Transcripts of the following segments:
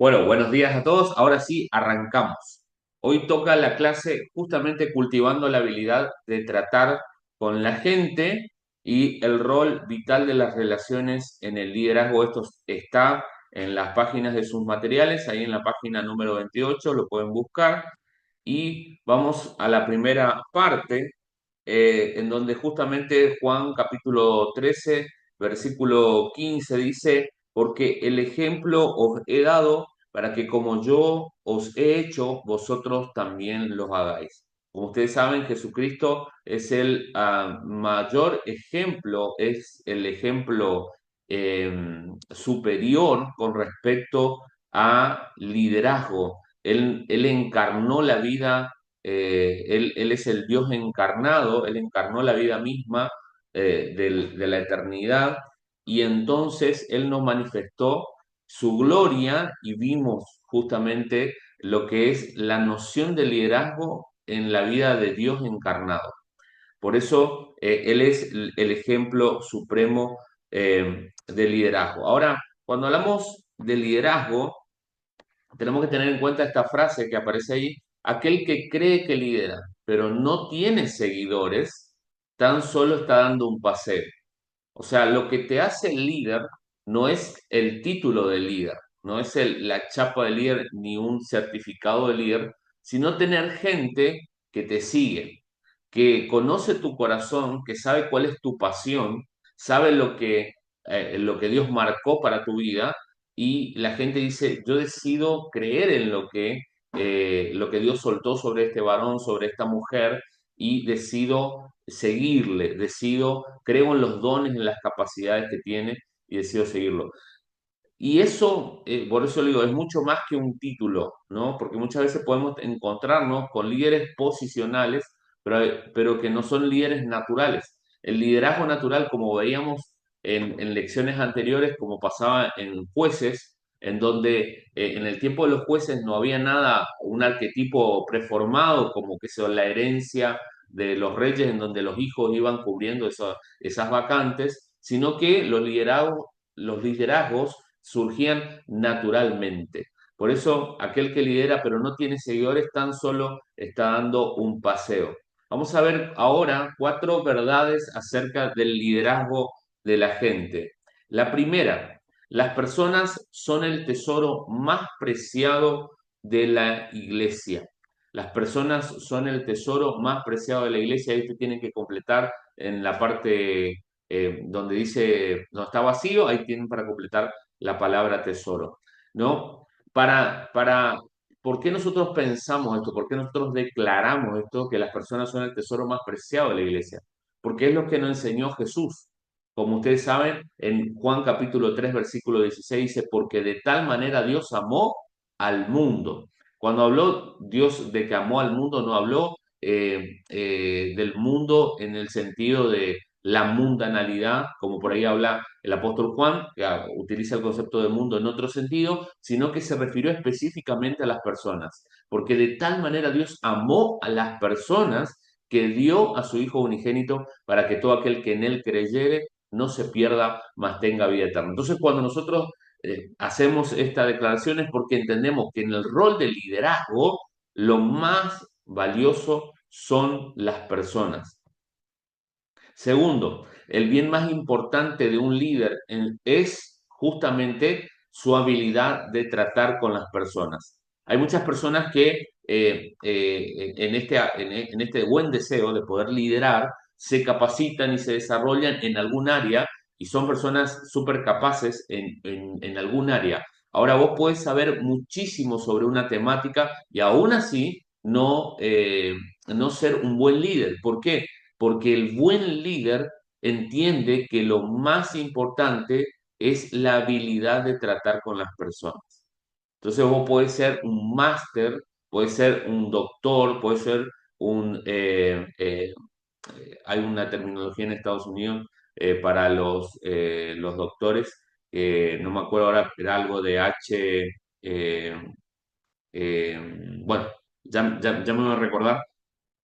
Bueno, buenos días a todos. Ahora sí, arrancamos. Hoy toca la clase justamente cultivando la habilidad de tratar con la gente y el rol vital de las relaciones en el liderazgo. Esto está en las páginas de sus materiales, ahí en la página número 28 lo pueden buscar. Y vamos a la primera parte, en donde justamente Juan capítulo 13, versículo 15 dice, porque el ejemplo os he dado para que como yo os he hecho, vosotros también los hagáis. Como ustedes saben, Jesucristo es el mayor ejemplo, es el ejemplo eh, superior con respecto a liderazgo. Él encarnó la vida, él es el Dios encarnado, él encarnó la vida misma de la eternidad y entonces él nos manifestó su gloria y vimos justamente lo que es la noción de liderazgo en la vida de Dios encarnado. Por eso él es el ejemplo supremo de liderazgo. Ahora, cuando hablamos de liderazgo, tenemos que tener en cuenta esta frase que aparece ahí: aquel que cree que lidera, pero no tiene seguidores, tan solo está dando un paseo. O sea, lo que te hace líder no es el título de líder, no es la chapa de líder ni un certificado de líder, sino tener gente que te sigue, que conoce tu corazón, que sabe cuál es tu pasión, sabe lo que Dios marcó para tu vida y la gente dice, yo decido creer en lo que Dios soltó sobre este varón, sobre esta mujer y decido seguirle, decido, creo en los dones, en las capacidades que tiene y decido seguirlo. Y eso, por eso le digo, es mucho más que un título, ¿no? Porque muchas veces podemos encontrarnos con líderes posicionales, pero que no son líderes naturales. El liderazgo natural, como veíamos en lecciones anteriores, como pasaba en jueces, en donde en el tiempo de los jueces no había nada, un arquetipo preformado, como que sea la herencia de los reyes, en donde los hijos iban cubriendo esas vacantes, sino que los liderazgos surgían naturalmente. Por eso, aquel que lidera pero no tiene seguidores tan solo está dando un paseo. Vamos a ver ahora cuatro verdades acerca del liderazgo de la gente. La primera, las personas son el tesoro más preciado de la iglesia. Las personas son el tesoro más preciado de la iglesia. Ahí usted tiene que completar en la parte donde dice no está vacío, ahí tienen para completar la palabra tesoro, ¿no? ¿Por qué nosotros pensamos esto? ¿Por qué nosotros declaramos esto, que las personas son el tesoro más preciado de la iglesia? Porque es lo que nos enseñó Jesús. Como ustedes saben, en Juan capítulo 3 versículo 16 dice, porque de tal manera Dios amó al mundo. Cuando habló Dios de que amó al mundo, no habló del mundo en el sentido de la mundanalidad, como por ahí habla el apóstol Juan, que utiliza el concepto de mundo en otro sentido, sino que se refirió específicamente a las personas, porque de tal manera Dios amó a las personas que dio a su Hijo unigénito para que todo aquel que en él creyere no se pierda, mas tenga vida eterna. Entonces, cuando nosotros hacemos esta declaración es porque entendemos que en el rol de liderazgo lo más valioso son las personas. Segundo, el bien más importante de un líder es justamente su habilidad de tratar con las personas. Hay muchas personas que en este buen deseo de poder liderar se capacitan y se desarrollan en algún área y son personas súper capaces en algún área. Ahora vos podés saber muchísimo sobre una temática y aún así no ser un buen líder. ¿Por qué? Porque el buen líder entiende que lo más importante es la habilidad de tratar con las personas. Entonces vos podés ser un máster, podés ser un doctor, podés ser hay una terminología en Estados Unidos para los doctores, no me acuerdo ahora, era algo de eh, eh, bueno, ya me voy a recordar,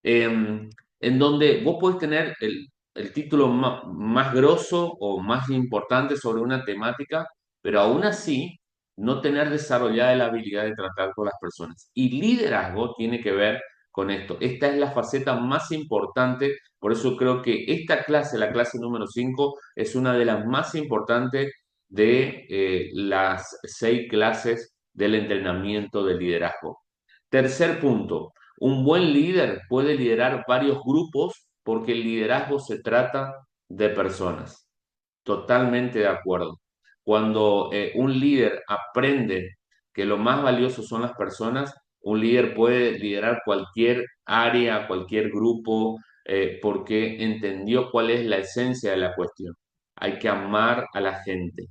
en donde vos podés tener el título más grosso o más importante sobre una temática, pero aún así no tener desarrollada la habilidad de tratar con las personas. Y liderazgo tiene que ver con esto. Esta es la faceta más importante, por eso creo que esta clase, la clase número 5, es una de las más importantes de las 6 clases del entrenamiento de liderazgo. Tercer punto, un buen líder puede liderar varios grupos porque el liderazgo se trata de personas. Totalmente de acuerdo. Cuando un líder aprende que lo más valioso son las personas, un líder puede liderar cualquier área, cualquier grupo, porque entendió cuál es la esencia de la cuestión. Hay que amar a la gente.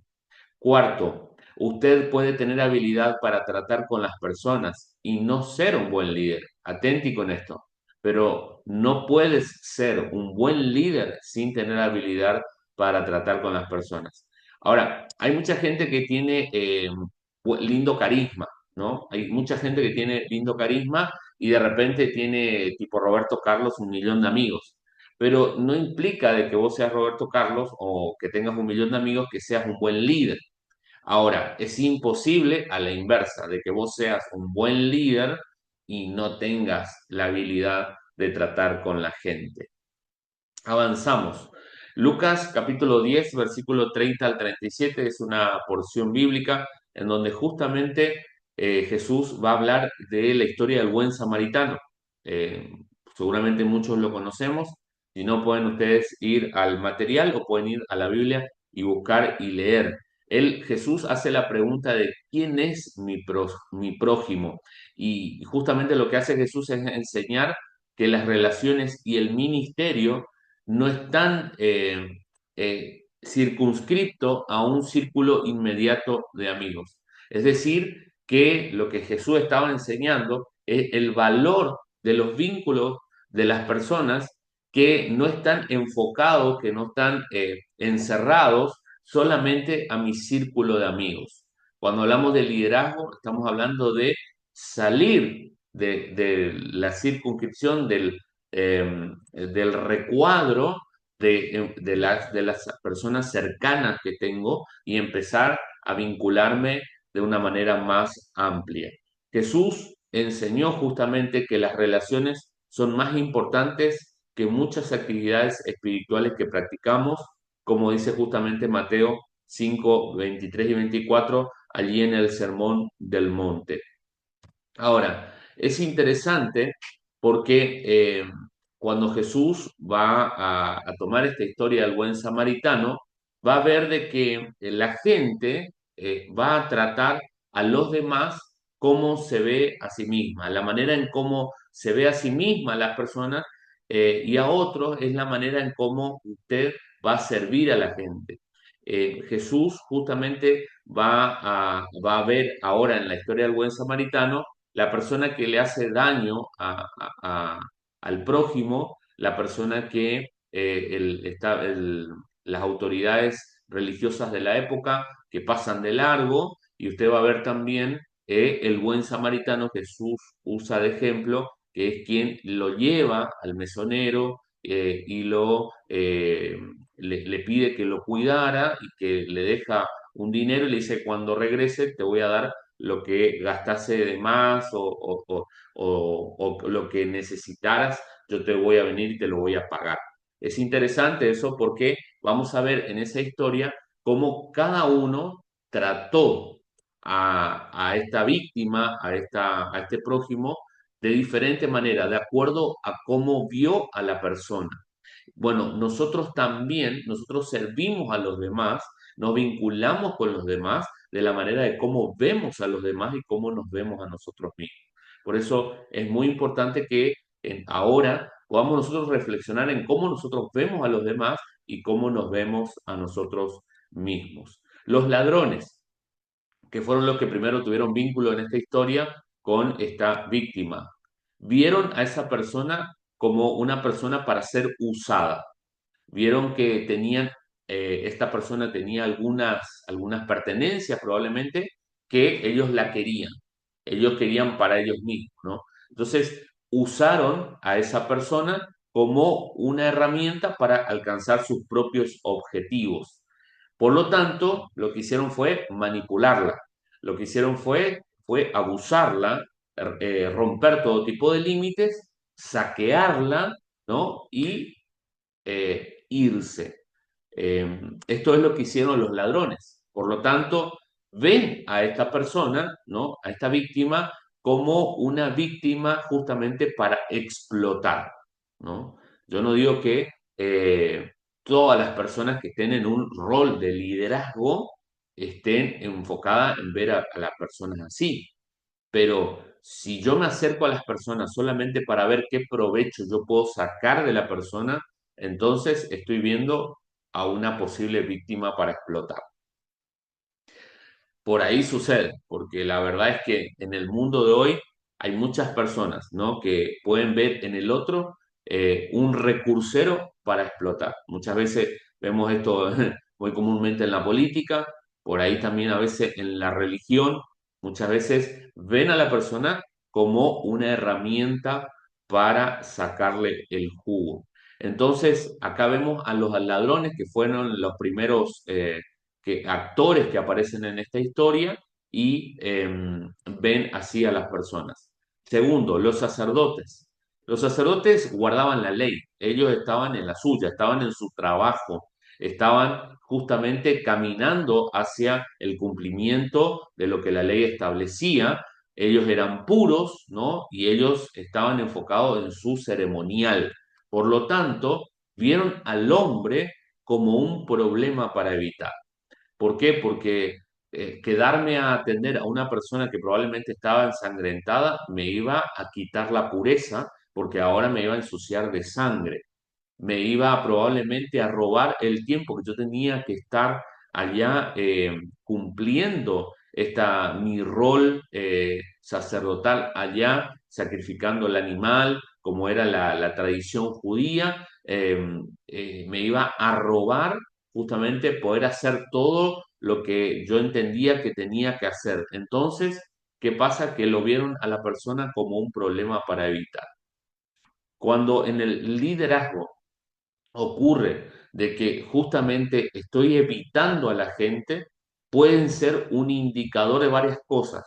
Cuarto, usted puede tener habilidad para tratar con las personas y no ser un buen líder. Atenti con esto. Pero no puedes ser un buen líder sin tener habilidad para tratar con las personas. Ahora, hay mucha gente que tiene lindo carisma, ¿no? Hay mucha gente que tiene lindo carisma y de repente tiene, tipo Roberto Carlos, 1 millón de amigos. Pero no implica de que vos seas Roberto Carlos o que tengas 1 millón de amigos que seas un buen líder. Ahora, es imposible a la inversa, de que vos seas un buen líder y no tengas la habilidad de tratar con la gente. Avanzamos. Lucas capítulo 10, versículo 30 al 37 es una porción bíblica en donde justamente Jesús va a hablar de la historia del buen samaritano. Eh, Seguramente muchos lo conocemos. Si no, pueden ustedes ir al material o pueden ir a la Biblia y buscar y leer. Jesús hace la pregunta de ¿quién es mi prójimo? Y justamente lo que hace Jesús es enseñar que las relaciones y el ministerio no están circunscripto a un círculo inmediato de amigos. Es decir, que lo que Jesús estaba enseñando es el valor de los vínculos de las personas que no están enfocados, que no están encerrados solamente a mi círculo de amigos. Cuando hablamos de liderazgo, estamos hablando de salir de la circunscripción del recuadro de las personas cercanas que tengo y empezar a vincularme de una manera más amplia. Jesús enseñó justamente que las relaciones son más importantes que muchas actividades espirituales que practicamos, como dice justamente Mateo 5, 23 y 24, allí en el Sermón del Monte. Ahora, es interesante porque cuando Jesús va a tomar esta historia del buen samaritano, va a ver de que la gente va a tratar a los demás como se ve a sí misma, la manera en cómo se ve a sí misma las personas y a otros es la manera en cómo usted va a servir a la gente. Jesús justamente va a ver ahora en la historia del buen samaritano la persona que le hace daño al prójimo, la persona que las autoridades religiosas de la época que pasan de largo, y usted va a ver también el buen samaritano Jesús usa de ejemplo, que es quien lo lleva al mesonero y le pide que lo cuidara y que le deja un dinero y le dice, cuando regrese te voy a dar lo que gastase de más o lo que necesitaras, yo te voy a venir y te lo voy a pagar. Es interesante eso porque vamos a ver en esa historia cómo cada uno trató a esta víctima, a este prójimo, de diferente manera, de acuerdo a cómo vio a la persona. Bueno, nosotros también, nosotros servimos a los demás, nos vinculamos con los demás de la manera de cómo vemos a los demás y cómo nos vemos a nosotros mismos. Por eso es muy importante que ahora podamos nosotros reflexionar en cómo nosotros vemos a los demás y cómo nos vemos a nosotros mismos. Los ladrones, que fueron los que primero tuvieron vínculo en esta historia con esta víctima, vieron a esa persona como una persona para ser usada. Vieron que esta persona tenía algunas pertenencias probablemente que ellos la querían. Ellos querían para ellos mismos, ¿no? Entonces usaron a esa persona como una herramienta para alcanzar sus propios objetivos. Por lo tanto, lo que hicieron fue manipularla. lo que hicieron fue abusarla, romper todo tipo de límites, saquearla, ¿no? Y irse. Esto es lo que hicieron los ladrones. Por lo tanto, ven a esta persona, ¿no? A esta víctima como una víctima justamente para explotar, ¿no? Yo no digo que todas las personas que estén en un rol de liderazgo estén enfocadas en ver a las personas así, pero si yo me acerco a las personas solamente para ver qué provecho yo puedo sacar de la persona, entonces estoy viendo a una posible víctima para explotar. Por ahí sucede, porque la verdad es que en el mundo de hoy hay muchas personas, ¿no? Que pueden ver en el otro un recursero para explotar. Muchas veces vemos esto muy comúnmente en la política, por ahí también a veces en la religión, muchas veces ven a la persona como una herramienta para sacarle el jugo. Entonces, acá vemos a los ladrones que fueron los primeros actores que aparecen en esta historia y ven así a las personas. Segundo, los sacerdotes. Los sacerdotes guardaban la ley, ellos estaban en la suya, estaban en su trabajo, estaban justamente caminando hacia el cumplimiento de lo que la ley establecía. Ellos eran puros, ¿no? Y ellos estaban enfocados en su ceremonial. Por lo tanto, vieron al hombre como un problema para evitar. ¿Por qué? Porque quedarme a atender a una persona que probablemente estaba ensangrentada me iba a quitar la pureza, porque ahora me iba a ensuciar de sangre, me iba probablemente a robar el tiempo que yo tenía que estar allá cumpliendo mi rol sacerdotal allá, sacrificando el animal, como era la tradición judía, me iba a robar justamente poder hacer todo lo que yo entendía que tenía que hacer. Entonces, ¿qué pasa? Que lo vieron a la persona como un problema para evitar. Cuando en el liderazgo ocurre de que justamente estoy evitando a la gente, pueden ser un indicador de varias cosas,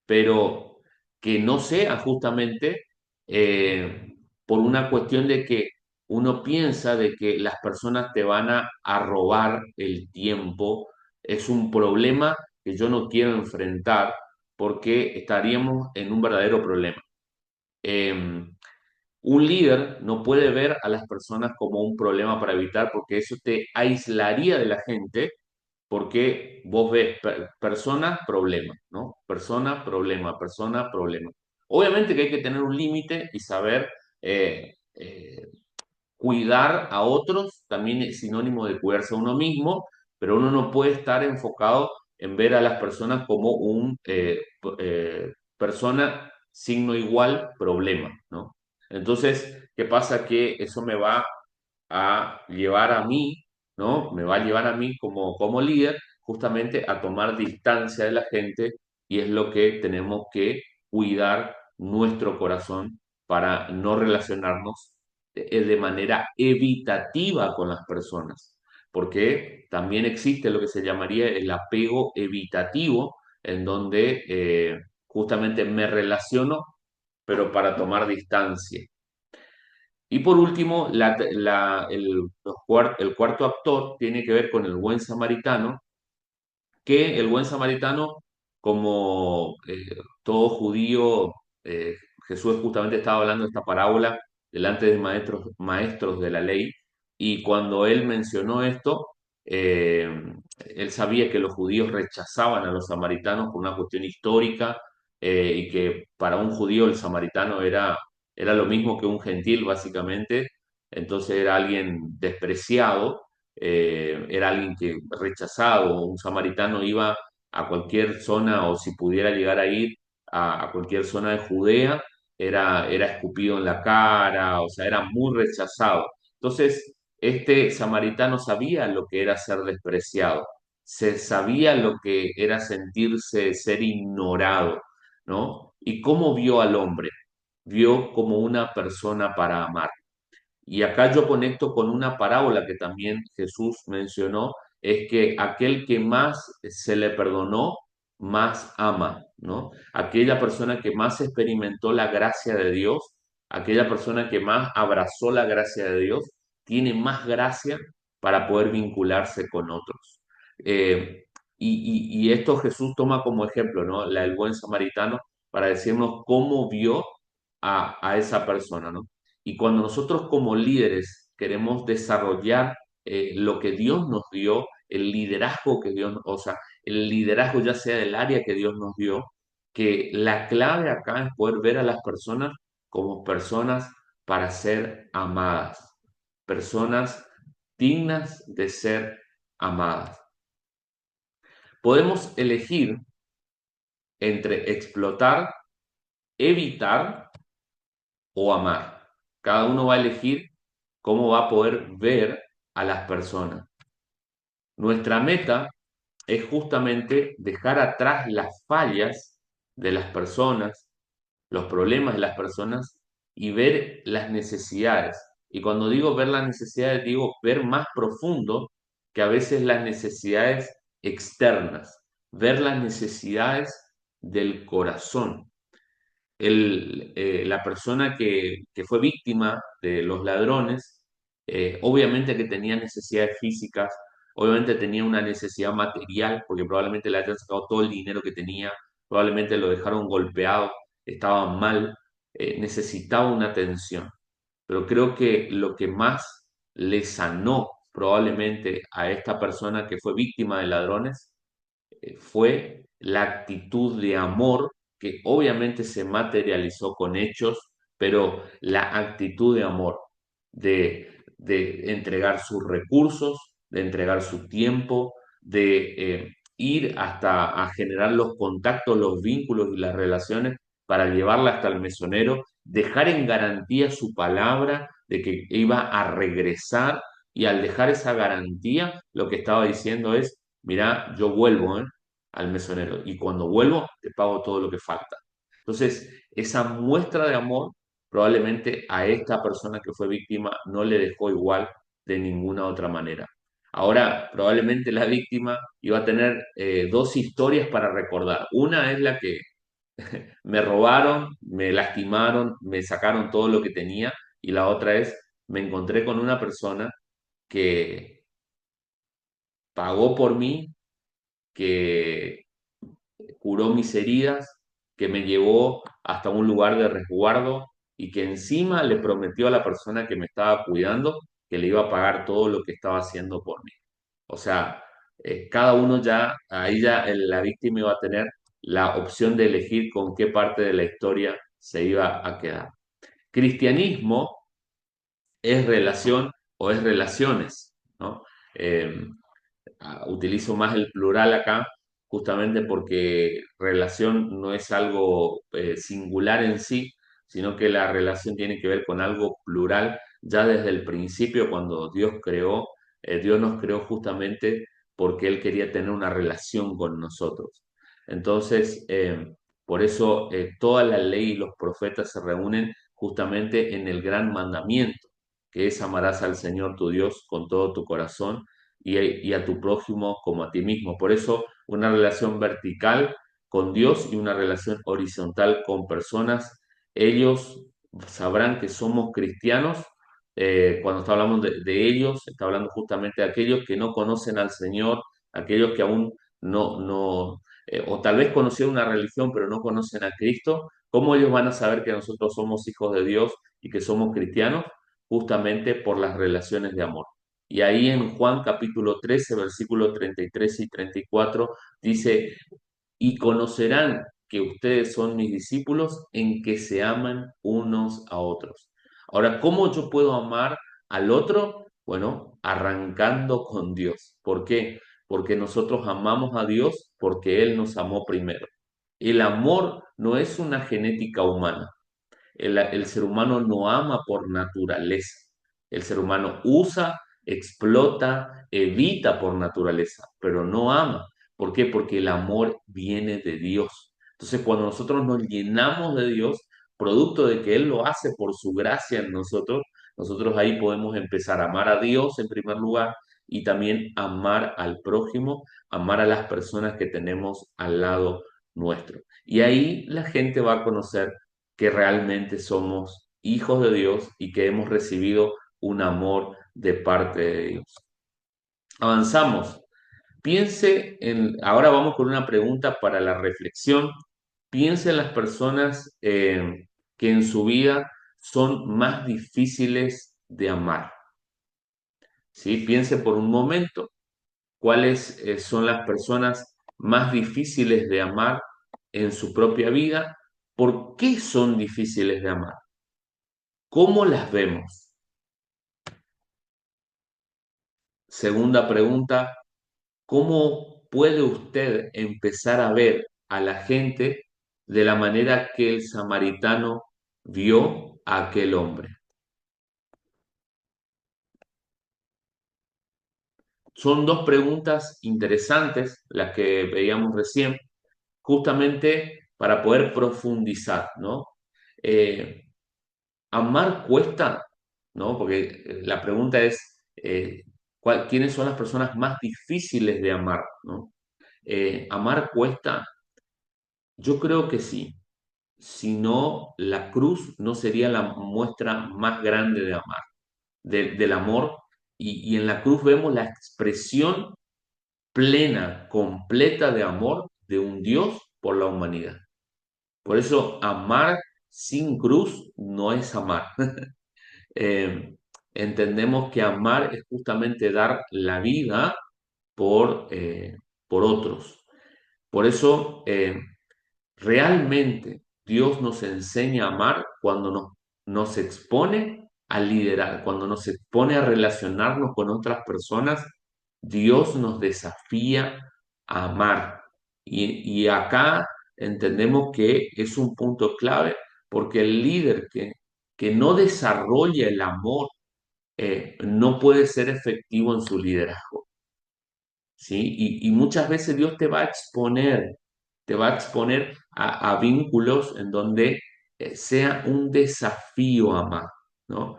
pero que no sea justamente eh, por una cuestión de que uno piensa de que las personas te van a robar el tiempo, es un problema que yo no quiero enfrentar porque estaríamos en un verdadero problema. Un líder no puede ver a las personas como un problema para evitar porque eso te aislaría de la gente porque vos ves persona, problema, ¿no? Persona, problema, persona, problema. Obviamente que hay que tener un límite y saber cuidar a otros, también es sinónimo de cuidarse a uno mismo, pero uno no puede estar enfocado en ver a las personas como un persona signo igual problema, ¿no? Entonces, ¿qué pasa? Que eso me va a llevar a mí, ¿no? Me va a llevar a mí como líder justamente a tomar distancia de la gente y es lo que tenemos que cuidar nuestro corazón para no relacionarnos de manera evitativa con las personas, porque también existe lo que se llamaría el apego evitativo, en donde justamente me relaciono, pero para tomar distancia. Y por último, el cuarto actor tiene que ver con el buen samaritano, que el buen samaritano, como todo judío, eh, Jesús justamente estaba hablando de esta parábola delante de maestros de la ley, y cuando él mencionó esto, eh, él sabía que los judíos rechazaban a los samaritanos por una cuestión histórica, y que para un judío el samaritano era lo mismo que un gentil, básicamente, entonces era alguien despreciado, era alguien que rechazado, un samaritano iba a cualquier zona o si pudiera llegar a ir a cualquier zona de Judea, era escupido en la cara, o sea, era muy rechazado. Entonces, este samaritano sabía lo que era ser despreciado, se sabía lo que era sentirse ser ignorado, ¿no? ¿Y cómo vio al hombre? Vio como una persona para amar. Y acá yo conecto con una parábola que también Jesús mencionó, es que aquel que más se le perdonó, más ama, ¿no? Aquella persona que más experimentó la gracia de Dios, aquella persona que más abrazó la gracia de Dios, tiene más gracia para poder vincularse con otros. Eh, y esto Jesús toma como ejemplo, ¿no? El buen samaritano, para decirnos cómo vio a esa persona, ¿no? Y cuando nosotros como líderes queremos desarrollar lo que Dios nos dio, el liderazgo que Dios, o sea, el liderazgo ya sea del área que Dios nos dio, que la clave acá es poder ver a las personas como personas para ser amadas, personas dignas de ser amadas. Podemos elegir entre explotar, evitar o amar. Cada uno va a elegir cómo va a poder ver a las personas. Nuestra meta es justamente dejar atrás las fallas de las personas, los problemas de las personas y ver las necesidades. Y cuando digo ver las necesidades, digo ver más profundo que a veces las necesidades externas, ver las necesidades del corazón. La persona que fue víctima de los ladrones, obviamente que tenía necesidades físicas, obviamente tenía una necesidad material, porque probablemente le hayan sacado todo el dinero que tenía, probablemente lo dejaron golpeado, estaba mal, necesitaba una atención. Pero creo que lo que más le sanó probablemente a esta persona que fue víctima de ladrones fue la actitud de amor que obviamente se materializó con hechos, pero la actitud de amor, de entregar sus recursos, de entregar su tiempo, de ir hasta a generar los contactos, los vínculos y las relaciones para llevarla hasta el mesonero, dejar en garantía su palabra de que iba a regresar y al dejar esa garantía, lo que estaba diciendo es, mira, yo vuelvo, al mesonero y cuando vuelvo te pago todo lo que falta. Entonces, esa muestra de amor probablemente a esta persona que fue víctima no le dejó igual de ninguna otra manera. Ahora, probablemente la víctima iba a tener dos historias para recordar. Una es la que me robaron, me lastimaron, me sacaron todo lo que tenía y la otra es me encontré con una persona que pagó por mí, que curó mis heridas, que me llevó hasta un lugar de resguardo y que encima le prometió a la persona que me estaba cuidando que le iba a pagar todo lo que estaba haciendo por mí. O sea, cada uno ya, ahí ya la víctima iba a tener la opción de elegir con qué parte de la historia se iba a quedar. Cristianismo es relación o es relaciones, ¿no? Eh, Utilizo más el plural acá, justamente porque relación no es algo singular en sí, sino que la relación tiene que ver con algo plural. Ya desde el principio, cuando Dios creó, Dios nos creó justamente porque Él quería tener una relación con nosotros. Entonces, por eso toda la ley y los profetas se reúnen justamente en el gran mandamiento, que es amarás al Señor tu Dios con todo tu corazón y a tu prójimo como a ti mismo. Por eso una relación vertical con Dios y una relación horizontal con personas, ellos sabrán que somos cristianos. Cuando está hablando de ellos, está hablando justamente de aquellos que no conocen al Señor, aquellos que aún o tal vez conocieron una religión pero no conocen a Cristo. ¿Cómo ellos van a saber que nosotros somos hijos de Dios y que somos cristianos? Justamente por las relaciones de amor. Y ahí en Juan capítulo 13, versículo 33 y 34, dice, y conocerán que ustedes son mis discípulos en que se aman unos a otros. Ahora, ¿cómo yo puedo amar al otro? Bueno, arrancando con Dios. ¿Por qué? Porque nosotros amamos a Dios porque Él nos amó primero. El amor no es una genética humana. El ser humano no ama por naturaleza. El ser humano usa, explota, evita por naturaleza, pero no ama. ¿Por qué? Porque el amor viene de Dios. Entonces, cuando nosotros nos llenamos de Dios, producto de que Él lo hace por su gracia en nosotros, nosotros ahí podemos empezar a amar a Dios en primer lugar y también amar al prójimo, amar a las personas que tenemos al lado nuestro. Y ahí la gente va a conocer que realmente somos hijos de Dios y que hemos recibido un amor de parte de Dios. Avanzamos. Ahora vamos con una pregunta para la reflexión. Piense en las personas que en su vida son más difíciles de amar. ¿Sí? Piense por un momento cuáles son las personas más difíciles de amar en su propia vida. ¿Por qué son difíciles de amar? ¿Cómo las vemos? Segunda pregunta, ¿cómo puede usted empezar a ver a la gente de la manera que el samaritano vio a aquel hombre? Son dos preguntas interesantes, las que veíamos recién, justamente para poder profundizar, ¿no? Eh, Amar cuesta, ¿no? Porque la pregunta es, ¿quiénes son las personas más difíciles de amar, ¿no? Amar cuesta, yo creo que sí. Si no, la cruz no sería la muestra más grande de amar, del amor. Y en la cruz vemos la expresión plena, completa de amor de un Dios por la humanidad. Por eso amar sin cruz no es amar. Eh, Entendemos que amar es justamente dar la vida por otros. Por eso realmente Dios nos enseña a amar cuando nos expone a liderar, cuando nos expone a relacionarnos con otras personas. Dios nos desafía a amar. Y acá entendemos que es un punto clave porque el líder que no desarrolla el amor no puede ser efectivo en su liderazgo. ¿Sí? Y muchas veces Dios te va a exponer a vínculos en donde sea un desafío amar, ¿no?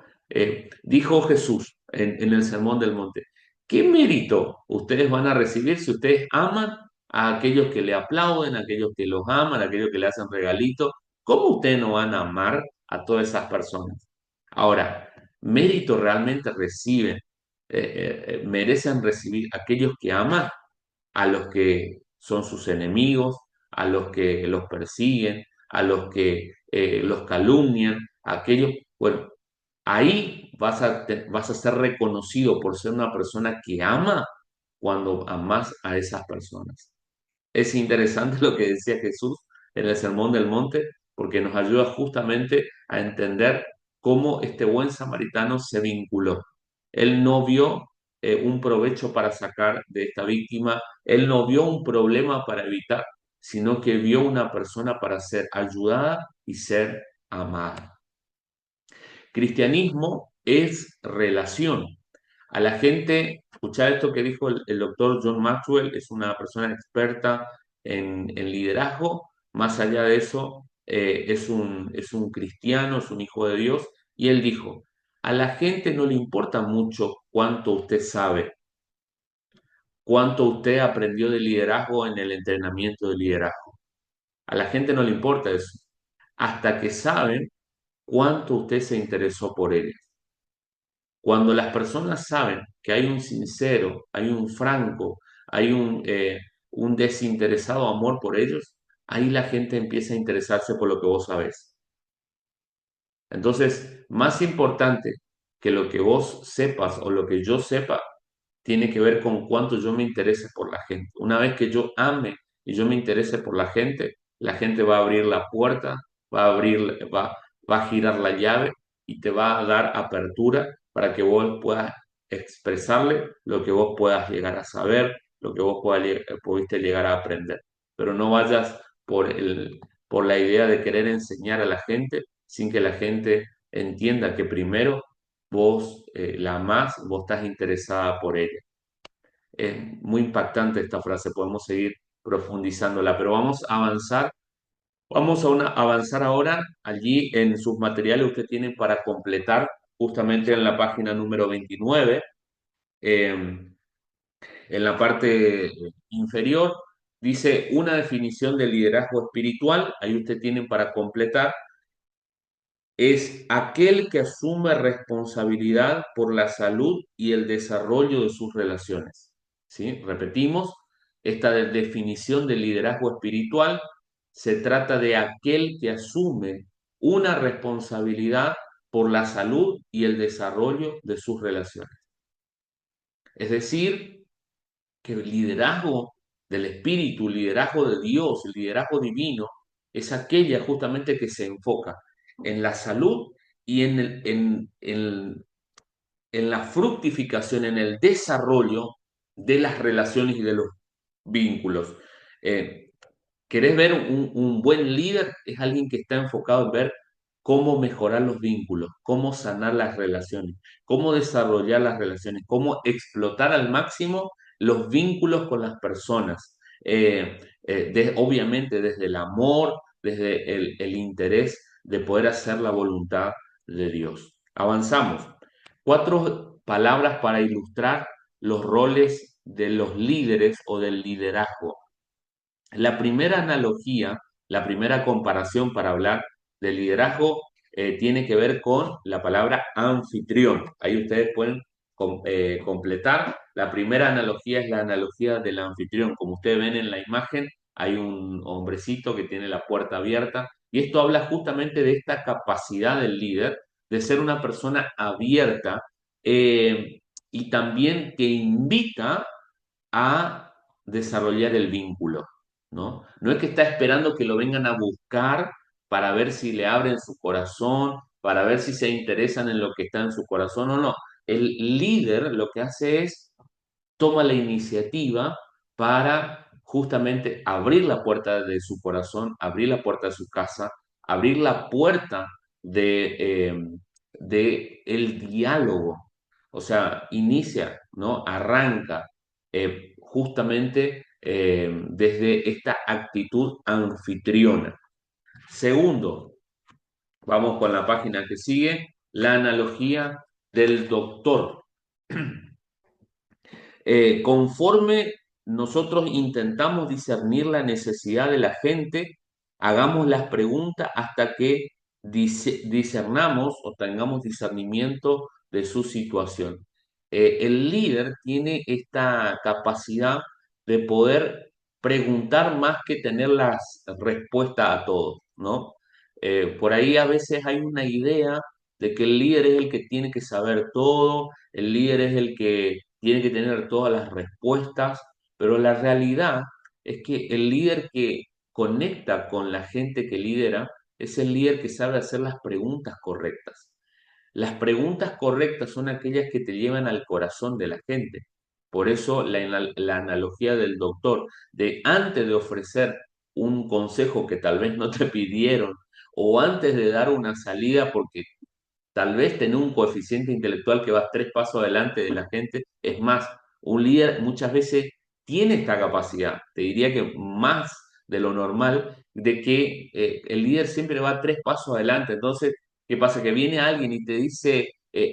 Dijo Jesús en el Sermón del Monte, ¿qué mérito ustedes van a recibir si ustedes aman a aquellos que le aplauden, a aquellos que los aman, a aquellos que le hacen regalitos? ¿Cómo ustedes no van a amar a todas esas personas? Ahora, mérito realmente merecen recibir aquellos que aman a los que son sus enemigos, a los que los persiguen, a los que los calumnian, a aquellos, bueno, ahí vas a ser reconocido por ser una persona que ama cuando amas a esas personas. Es interesante lo que decía Jesús en el Sermón del Monte, porque nos ayuda justamente a entender cómo este buen samaritano se vinculó. Él no vio un provecho para sacar de esta víctima, él no vio un problema para evitar, sino que vio una persona para ser ayudada y ser amada. Cristianismo es relación. A la gente, escuchar esto que dijo el doctor John Maxwell, es una persona experta en liderazgo. Más allá de eso, es un cristiano, es un hijo de Dios. Y él dijo, a la gente no le importa mucho cuánto usted sabe, cuánto usted aprendió de liderazgo en el entrenamiento de liderazgo. A la gente no le importa eso, hasta que saben cuánto usted se interesó por él. Cuando las personas saben que hay un sincero, hay un franco, hay un desinteresado amor por ellos, ahí la gente empieza a interesarse por lo que vos sabés. Entonces, más importante que lo que vos sepas o lo que yo sepa, tiene que ver con cuánto yo me interese por la gente. Una vez que yo ame y yo me interese por la gente va a abrir la puerta, va a girar la llave y te va a dar apertura para que vos puedas expresarle lo que vos puedas llegar a saber, lo que vos pudiste llegar a aprender. Pero no vayas por la idea de querer enseñar a la gente sin que la gente entienda que primero vos la amás, vos estás interesada por ella. Es muy impactante esta frase, podemos seguir profundizándola, pero vamos a avanzar. Avanzar ahora. Allí en sus materiales usted tiene para completar justamente en la página número 29. En la parte inferior dice una definición de liderazgo espiritual, ahí usted tiene para completar, es aquel que asume responsabilidad por la salud y el desarrollo de sus relaciones. ¿Sí? Repetimos, esta definición de liderazgo espiritual se trata de aquel que asume una responsabilidad por la salud y el desarrollo de sus relaciones. Es decir, que el liderazgo del Espíritu, el liderazgo de Dios, el liderazgo divino, es aquella justamente que se enfoca en la salud y en la fructificación, en el desarrollo de las relaciones y de los vínculos. Eh, ¿Querés ver un buen líder? Es alguien que está enfocado en ver cómo mejorar los vínculos, cómo sanar las relaciones, cómo desarrollar las relaciones, cómo explotar al máximo los vínculos con las personas. Obviamente desde el amor, desde el interés de poder hacer la voluntad de Dios. Avanzamos. Cuatro palabras para ilustrar los roles de los líderes o del liderazgo. La primera analogía, la primera comparación para hablar de liderazgo tiene que ver con la palabra anfitrión. Ahí ustedes pueden completar. La primera analogía es la analogía del anfitrión. Como ustedes ven en la imagen, hay un hombrecito que tiene la puerta abierta y esto habla justamente de esta capacidad del líder de ser una persona abierta y también que invita a desarrollar el vínculo, ¿no? No es que está esperando que lo vengan a buscar para ver si le abren su corazón, para ver si se interesan en lo que está en su corazón o no. El líder lo que hace es toma la iniciativa para justamente abrir la puerta de su corazón, abrir la puerta de su casa, abrir la puerta de el diálogo. O sea, inicia, ¿no? Arranca justamente desde esta actitud anfitriona. Segundo, vamos con la página que sigue, la analogía del doctor. Conforme nosotros intentamos discernir la necesidad de la gente, hagamos las preguntas hasta que discernamos o tengamos discernimiento de su situación. El líder tiene esta capacidad de poder preguntar más que tener las respuestas a todo, ¿no? Por ahí a veces hay una idea de que el líder es el que tiene que saber todo, el líder es el que tiene que tener todas las respuestas, pero la realidad es que el líder que conecta con la gente que lidera es el líder que sabe hacer las preguntas correctas. Las preguntas correctas son aquellas que te llevan al corazón de la gente. Por eso la analogía del doctor, de antes de ofrecer un consejo que tal vez no te pidieron, o antes de dar una salida porque tal vez tener un coeficiente intelectual que va 3 pasos adelante de la gente. Es más, un líder muchas veces tiene esta capacidad, te diría que más de lo normal, de que el líder siempre va 3 pasos adelante. Entonces, ¿qué pasa? Que viene alguien y te dice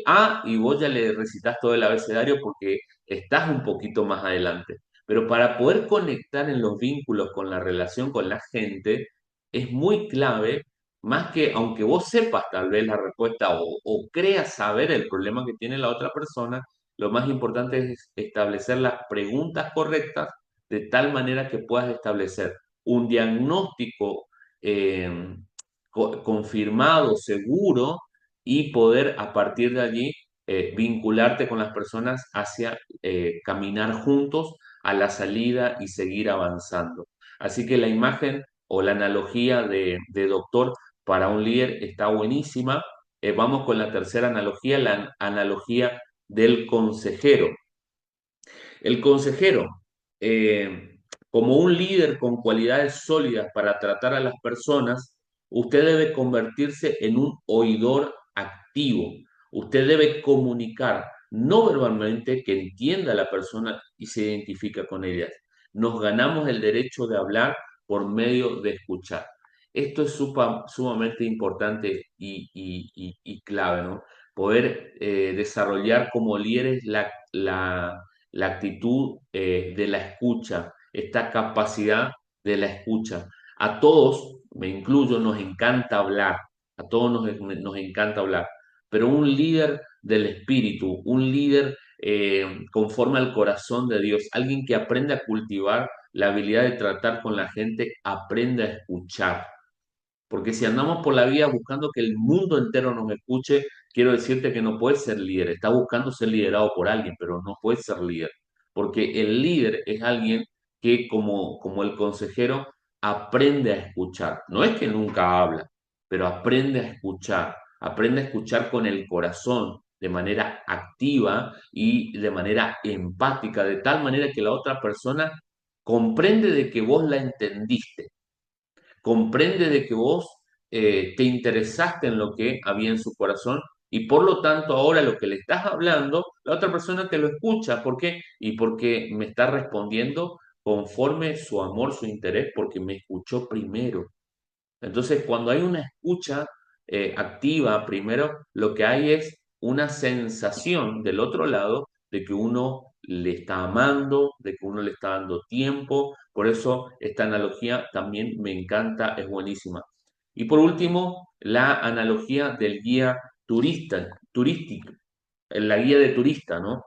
A y vos ya le recitas todo el abecedario porque estás un poquito más adelante. Pero para poder conectar en los vínculos con la relación con la gente, es muy clave más que, aunque vos sepas tal vez la respuesta o creas saber el problema que tiene la otra persona, lo más importante es establecer las preguntas correctas de tal manera que puedas establecer un diagnóstico eh, confirmado, seguro, y poder a partir de allí vincularte con las personas hacia caminar juntos a la salida y seguir avanzando. Así que la imagen o la analogía de doctor para un líder está buenísima. Vamos con la tercera analogía, la analogía del consejero. El consejero, como un líder con cualidades sólidas para tratar a las personas, usted debe convertirse en un oidor activo. Usted debe comunicar no verbalmente que entienda a la persona y se identifica con ellas. Nos ganamos el derecho de hablar por medio de escuchar. Esto es sumamente importante y clave, ¿no? Poder desarrollar como líderes la la actitud de la escucha, esta capacidad de la escucha. A todos, me incluyo, nos encanta hablar, a todos nos encanta hablar, pero un líder del espíritu, un líder conforme al corazón de Dios, alguien que aprende a cultivar la habilidad de tratar con la gente, aprende a escuchar. Porque si andamos por la vida buscando que el mundo entero nos escuche, quiero decirte que no puedes ser líder. Estás buscando ser liderado por alguien, pero no puedes ser líder. Porque el líder es alguien que, como el consejero, aprende a escuchar. No es que nunca habla, pero aprende a escuchar. Aprende a escuchar con el corazón, de manera activa y de manera empática, de tal manera que la otra persona comprende de que vos la entendiste, comprende de que vos te interesaste en lo que había en su corazón y por lo tanto ahora lo que le estás hablando, la otra persona te lo escucha. ¿Por qué? Y porque me está respondiendo conforme su amor, su interés, porque me escuchó primero. Entonces, cuando hay una escucha activa, primero lo que hay es una sensación del otro lado de que uno le está amando, de que uno le está dando tiempo. Por eso esta analogía también me encanta, es buenísima. Y por último, la analogía del guía turístico, la guía de turista, ¿no?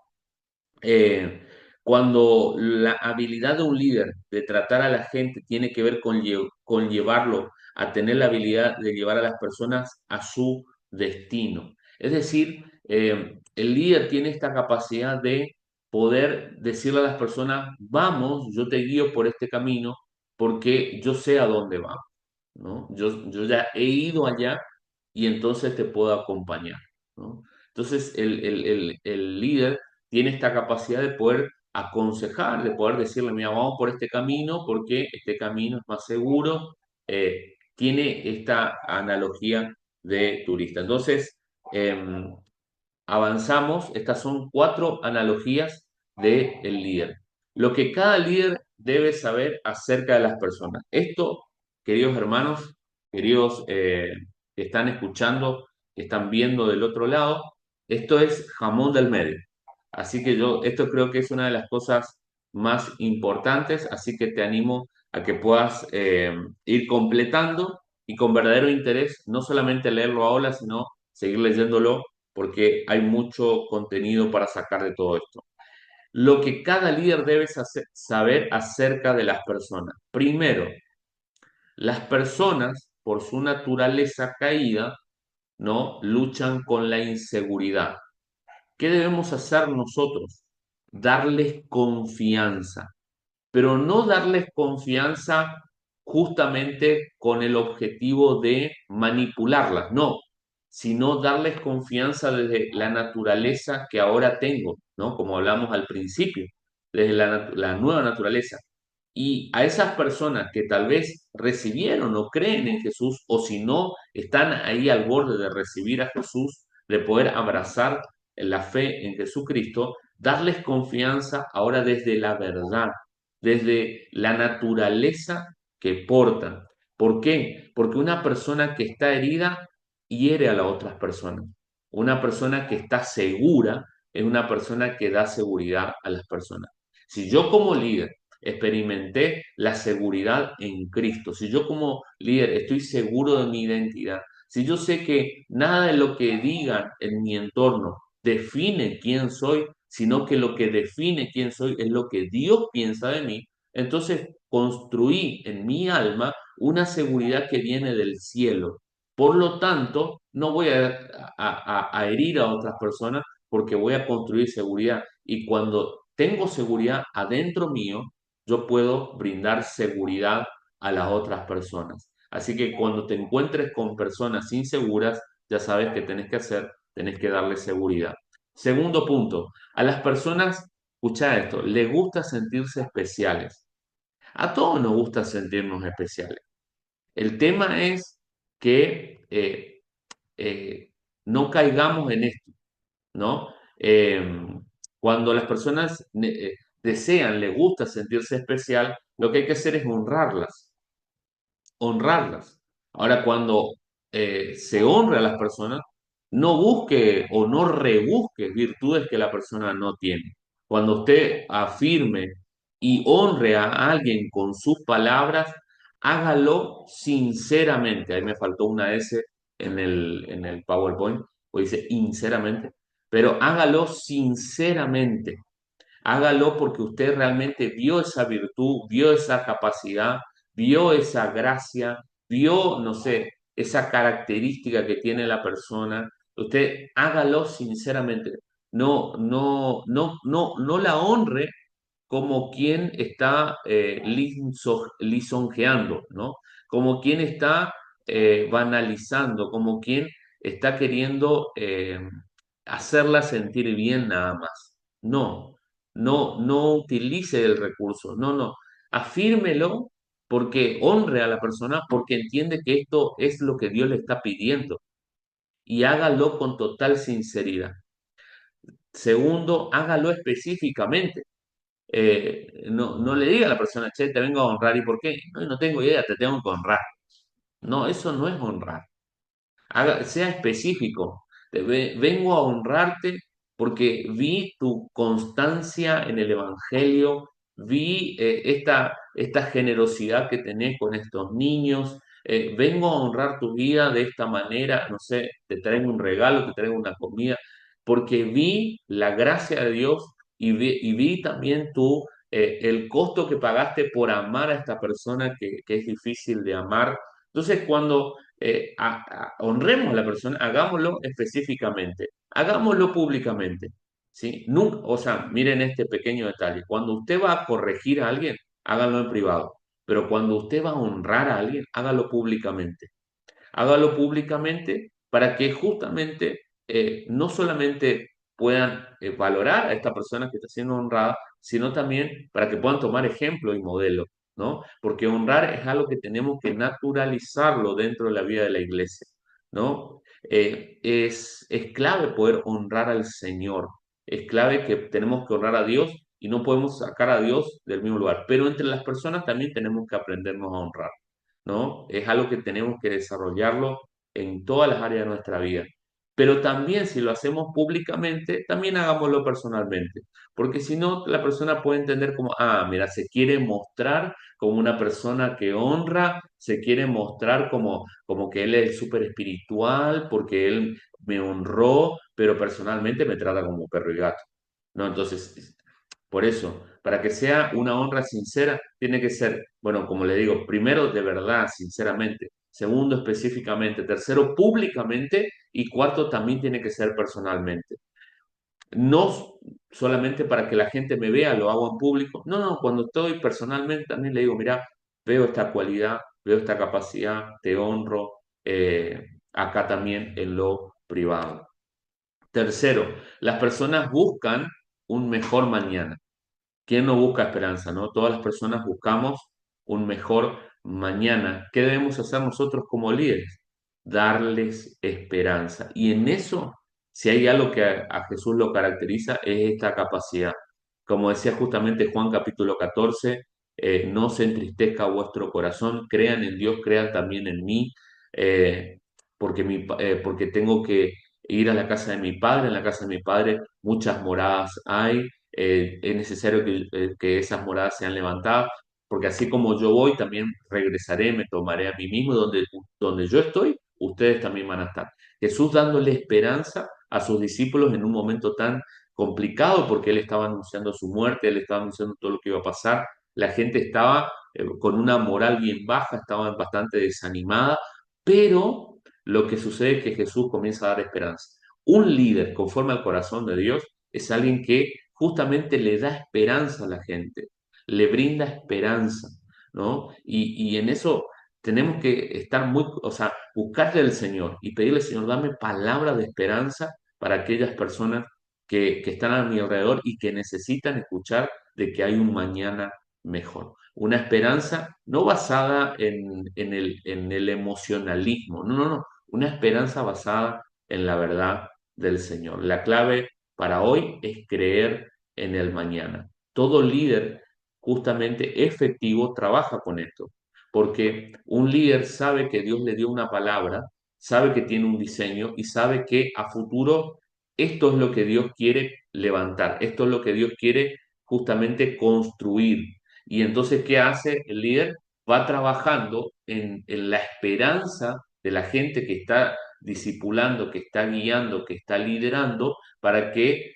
eh, Cuando la habilidad de un líder de tratar a la gente tiene que ver con llevarlo a tener la habilidad de llevar a las personas a su destino. Es decir, el líder tiene esta capacidad de poder decirle a las personas, vamos, yo te guío por este camino porque yo sé a dónde vamos, ¿no? Yo ya he ido allá y entonces te puedo acompañar, ¿no? Entonces el líder tiene esta capacidad de poder aconsejar, de poder decirle, mira, vamos por este camino porque este camino es más seguro, tiene esta analogía de turista. Entonces, avanzamos, estas son cuatro analogías del líder. Lo que cada líder debe saber acerca de las personas. Esto, queridos hermanos, queridos que están escuchando, que están viendo del otro lado, esto es jamón del medio. Así que esto creo que es una de las cosas más importantes, así que te animo a que puedas ir completando y con verdadero interés, no solamente leerlo ahora, sino seguir leyéndolo porque hay mucho contenido para sacar de todo esto. Lo que cada líder debe saber acerca de las personas. Primero, las personas, por su naturaleza caída, ¿no? Luchan con la inseguridad. ¿Qué debemos hacer nosotros? Darles confianza, pero no darles confianza justamente con el objetivo de manipularlas, no, sino darles confianza desde la naturaleza que ahora tengo, ¿no? Como hablamos al principio, desde la nueva naturaleza. Y a esas personas que tal vez recibieron o creen en Jesús, o si no, están ahí al borde de recibir a Jesús, de poder abrazar la fe en Jesucristo, darles confianza ahora desde la verdad, desde la naturaleza que portan. ¿Por qué? Porque una persona que está herida hiere a las otras personas. Una persona que está segura es una persona que da seguridad a las personas. Si yo como líder experimenté la seguridad en Cristo, si yo como líder estoy seguro de mi identidad, si yo sé que nada de lo que digan en mi entorno define quién soy, sino que lo que define quién soy es lo que Dios piensa de mí, entonces construí en mi alma una seguridad que viene del cielo. Por lo tanto, no voy a herir a otras personas porque voy a construir seguridad. Y cuando tengo seguridad adentro mío, yo puedo brindar seguridad a las otras personas. Así que cuando te encuentres con personas inseguras, ya sabes qué tenés que hacer, tenés que darle seguridad. Segundo punto, a las personas, escucha esto, les gusta sentirse especiales. A todos nos gusta sentirnos especiales. El tema es que no caigamos en esto, ¿no? Cuando las personas desean, les gusta sentirse especial, lo que hay que hacer es honrarlas, honrarlas. Ahora, cuando se honra a las personas, no busque o no rebusque virtudes que la persona no tiene. Cuando usted afirme y honre a alguien con sus palabras, hágalo sinceramente. Ahí me faltó una S en el PowerPoint, pues dice sinceramente, pero hágalo sinceramente. Hágalo porque usted realmente vio esa virtud, vio esa capacidad, vio esa gracia, vio, no sé, esa característica que tiene la persona. Usted hágalo sinceramente. No la honre como quien está lisonjeando, ¿no? Como quien está banalizando, como quien está queriendo hacerla sentir bien nada más. No utilice el recurso, no. Afírmelo porque honre a la persona, porque entiende que esto es lo que Dios le está pidiendo y hágalo con total sinceridad. Segundo, hágalo específicamente. No le diga a la persona, che, te vengo a honrar, ¿y por qué? No tengo idea, te tengo que honrar. No, eso no es honrar. Sea específico. Vengo a honrarte porque vi tu constancia en el Evangelio, vi esta generosidad que tenés con estos niños. Vengo a honrar tu vida de esta manera, no sé, te traigo un regalo, te traigo una comida, porque vi la gracia de Dios y vi también el costo que pagaste por amar a esta persona que es difícil de amar. Entonces, cuando honremos a la persona, hagámoslo específicamente, hagámoslo públicamente, ¿sí? Nunca, o sea, miren este pequeño detalle, cuando usted va a corregir a alguien, hágalo en privado, pero cuando usted va a honrar a alguien, hágalo públicamente. Hágalo públicamente para que justamente no solamente puedan valorar a esta persona que está siendo honrada, sino también para que puedan tomar ejemplo y modelo, ¿no? Porque honrar es algo que tenemos que naturalizarlo dentro de la vida de la iglesia, ¿no? Es clave poder honrar al Señor, es clave que tenemos que honrar a Dios y no podemos sacar a Dios del mismo lugar, pero entre las personas también tenemos que aprendernos a honrar. ¿No? Es algo que tenemos que desarrollarlo en todas las áreas de nuestra vida. Pero también si lo hacemos públicamente, también hagámoslo personalmente, porque si no, la persona puede entender como, ah, mira, se quiere mostrar como una persona que honra, se quiere mostrar como que él es súper espiritual, porque él me honró, pero personalmente me trata como perro y gato. ¿No? Entonces, por eso, para que sea una honra sincera, tiene que ser, bueno, como le digo, primero de verdad, sinceramente, segundo específicamente, tercero públicamente y cuarto también tiene que ser personalmente. No solamente para que la gente me vea, lo hago en público. No, cuando estoy personalmente también le digo, mira, veo esta cualidad, veo esta capacidad, te honro, acá también en lo privado. Tercero, las personas buscan un mejor mañana. ¿Quién no busca esperanza, no? Todas las personas buscamos un mejor mañana. ¿Qué debemos hacer nosotros como líderes? Darles esperanza. Y en eso, si hay algo que a Jesús lo caracteriza, es esta capacidad. Como decía justamente Juan capítulo 14, no se entristezca vuestro corazón, crean en Dios, crean también en mí, porque tengo que ir a la casa de mi padre, en la casa de mi padre muchas moradas hay, es necesario que esas moradas sean levantadas, porque así como yo voy, también regresaré, me tomaré a mí mismo, donde yo estoy, ustedes también van a estar. Jesús dándole esperanza a sus discípulos en un momento tan complicado, porque él estaba anunciando su muerte, él estaba anunciando todo lo que iba a pasar, la gente estaba con una moral bien baja, estaba bastante desanimada, pero lo que sucede es que Jesús comienza a dar esperanza. Un líder conforme al corazón de Dios es alguien que justamente le da esperanza a la gente, le brinda esperanza, ¿no? Y en eso tenemos que estar muy, o sea, buscarle al Señor y pedirle, Señor, dame palabras de esperanza para aquellas personas que están a mi alrededor y que necesitan escuchar de que hay un mañana mejor. Una esperanza no basada en el emocionalismo, no. Una esperanza basada en la verdad del Señor. La clave para hoy es creer en el mañana. Todo líder justamente efectivo trabaja con esto, porque un líder sabe que Dios le dio una palabra, sabe que tiene un diseño y sabe que a futuro esto es lo que Dios quiere levantar, esto es lo que Dios quiere justamente construir. Y entonces, ¿qué hace el líder? Va trabajando en la esperanza de la gente que está discipulando, que está guiando, que está liderando, para que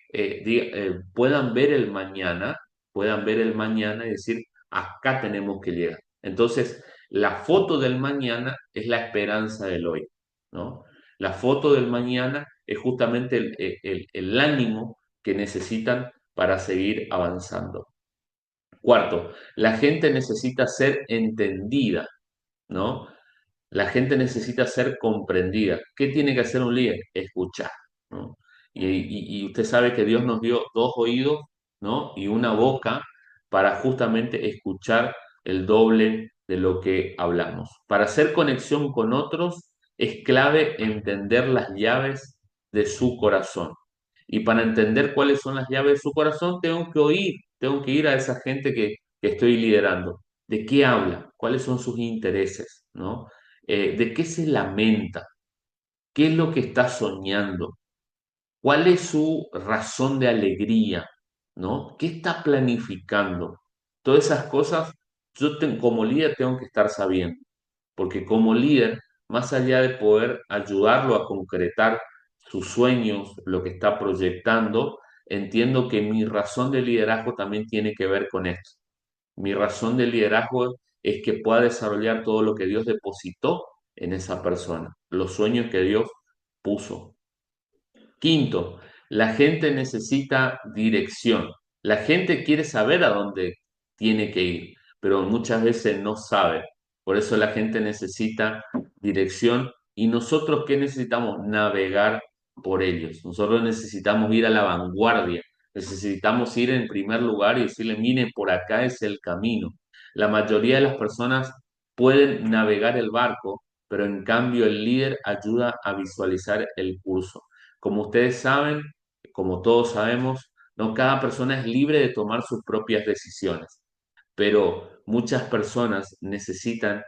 puedan ver el mañana y decir, acá tenemos que llegar. Entonces, la foto del mañana es la esperanza del hoy, ¿no? La foto del mañana es justamente el ánimo que necesitan para seguir avanzando. Cuarto, la gente necesita ser entendida, ¿no? La gente necesita ser comprendida. ¿Qué tiene que hacer un líder? Escuchar, ¿no? Y usted sabe que Dios nos dio dos oídos, ¿no? Y una boca para justamente escuchar el doble de lo que hablamos. Para hacer conexión con otros es clave entender las llaves de su corazón. Y para entender cuáles son las llaves de su corazón, tengo que ir a esa gente que estoy liderando. ¿De qué habla? ¿Cuáles son sus intereses? ¿No? ¿De qué se lamenta? ¿Qué es lo que está soñando? ¿Cuál es su razón de alegría? ¿No? ¿Qué está planificando? Todas esas cosas como líder tengo que estar sabiendo, porque como líder, más allá de poder ayudarlo a concretar sus sueños, lo que está proyectando, entiendo que mi razón de liderazgo también tiene que ver con esto. Mi razón de liderazgo es que pueda desarrollar todo lo que Dios depositó en esa persona, los sueños que Dios puso. Quinto, la gente necesita dirección. La gente quiere saber a dónde tiene que ir, pero muchas veces no sabe. Por eso la gente necesita dirección y nosotros, ¿qué necesitamos? Navegar por ellos. Nosotros necesitamos ir a la vanguardia, necesitamos ir en primer lugar y decirle, miren, por acá es el camino. La mayoría de las personas pueden navegar el barco, pero en cambio el líder ayuda a visualizar el curso. Como ustedes saben, como todos sabemos, no cada persona es libre de tomar sus propias decisiones, pero muchas personas necesitan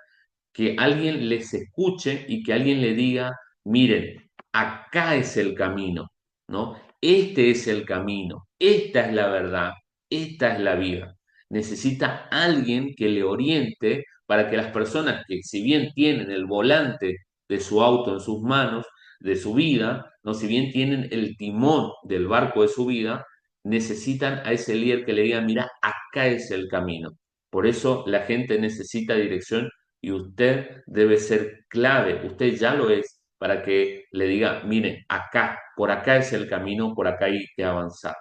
que alguien les escuche y que alguien le diga, miren, acá es el camino, ¿no? Este es el camino, esta es la verdad, esta es la vida. Necesita alguien que le oriente para que las personas que si bien tienen el volante de su auto en sus manos, de su vida, ¿no? Si bien tienen el timón del barco de su vida, necesitan a ese líder que le diga, mira, acá es el camino. Por eso la gente necesita dirección y usted debe ser clave, usted ya lo es, para que le diga, mire, acá, por acá es el camino, por acá hay que avanzar.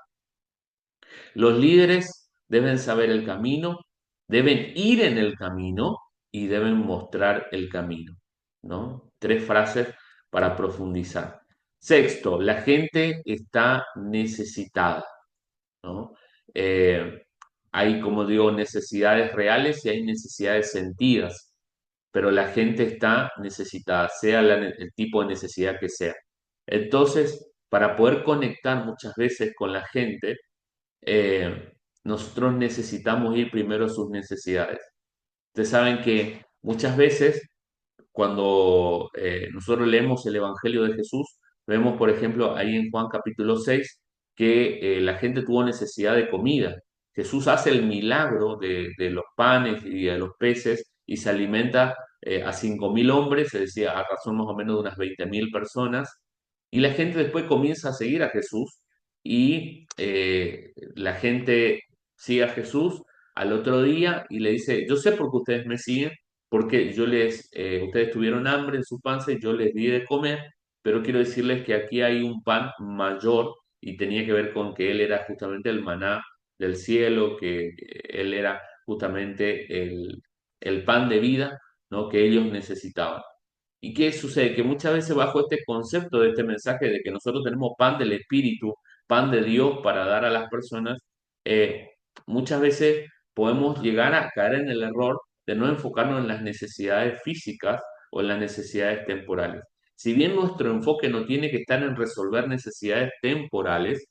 Los líderes deben saber el camino, deben ir en el camino y deben mostrar el camino, ¿no? Tres frases para profundizar. Sexto, la gente está necesitada, ¿no? Eh, Hay, como digo, necesidades reales y hay necesidades sentidas, pero la gente está necesitada, sea el tipo de necesidad que sea. Entonces, para poder conectar muchas veces con la gente, nosotros necesitamos ir primero a sus necesidades. Ustedes saben que muchas veces cuando nosotros leemos el Evangelio de Jesús, vemos, por ejemplo, ahí en Juan capítulo 6, que la gente tuvo necesidad de comida. Jesús hace el milagro de los panes y de los peces y se alimenta a 5.000 hombres, es decir, a razón más o menos de unas 20.000 personas, y la gente después comienza a seguir a Jesús y la gente sigue a Jesús al otro día y le dice, yo sé por qué ustedes me siguen, porque ustedes tuvieron hambre en su panza y yo les di de comer, pero quiero decirles que aquí hay un pan mayor y tenía que ver con que él era justamente el maná del cielo, que él era justamente el pan de vida, ¿no? Que ellos necesitaban. ¿Y qué sucede? Que muchas veces bajo este concepto de este mensaje de que nosotros tenemos pan del Espíritu, pan de Dios para dar a las personas, eh, muchas veces podemos llegar a caer en el error de no enfocarnos en las necesidades físicas o en las necesidades temporales. Si bien nuestro enfoque no tiene que estar en resolver necesidades temporales,